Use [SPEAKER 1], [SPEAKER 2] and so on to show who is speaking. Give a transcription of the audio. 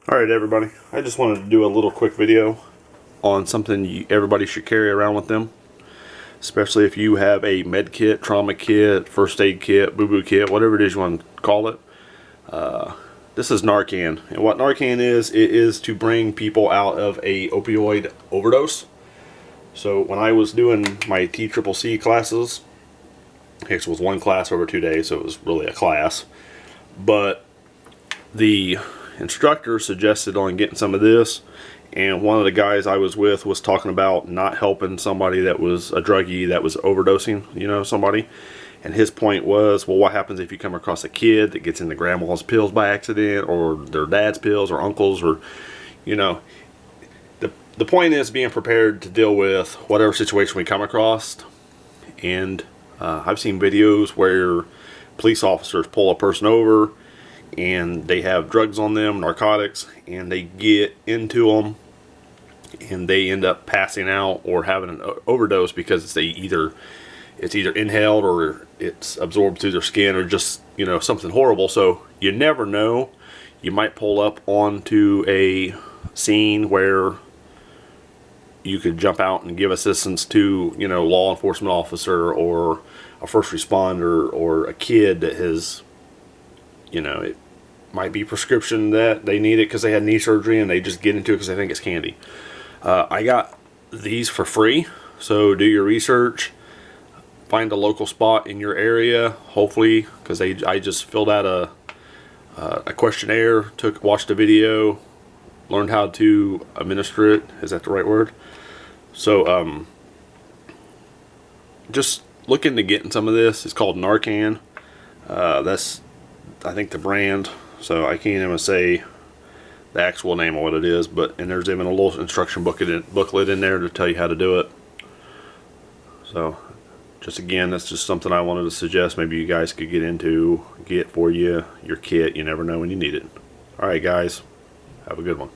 [SPEAKER 1] Alright everybody, I just wanted to do a little quick video on something everybody should carry around with them, especially if you have a med kit, trauma kit, first aid kit, boo-boo kit, whatever it is you want to call it. This is Narcan, and what Narcan is, it is to bring people out of a opioid overdose. So when I was doing my TCCC classes, it was one class over 2 days, so it was really a class, but the instructor suggested on getting some of this, and one of the guys I was with was talking about not helping somebody that was a druggie that was overdosing, somebody. And his point was, well, what happens if you come across a kid that gets into grandma's pills by accident, or their dad's pills, or uncle's, or the point is being prepared to deal with whatever situation we come across. And I've seen videos where police officers pull a person over and they have drugs on them, narcotics, and they get into them and they end up passing out or having an overdose because it's either inhaled or it's absorbed through their skin, or just something horrible. So you never know, you might pull up onto a scene where you could jump out and give assistance to law enforcement officer or a first responder or a kid that has it might be prescription that they need it because they had knee surgery and they just get into it because they think it's candy. I got these for free, so do your research. Find a local spot in your area, hopefully, because I just filled out a questionnaire, watched a video, learned how to administer it. Is that the right word? So just look into getting some of this. It's called Narcan. That's, I think, the brand, so I can't even say the actual name of what it is, and there's even a little instruction booklet in there to tell you how to do it. So just again, that's just something I wanted to suggest maybe you guys could get for your kit. You never know when you need it. Alright guys, have a good one.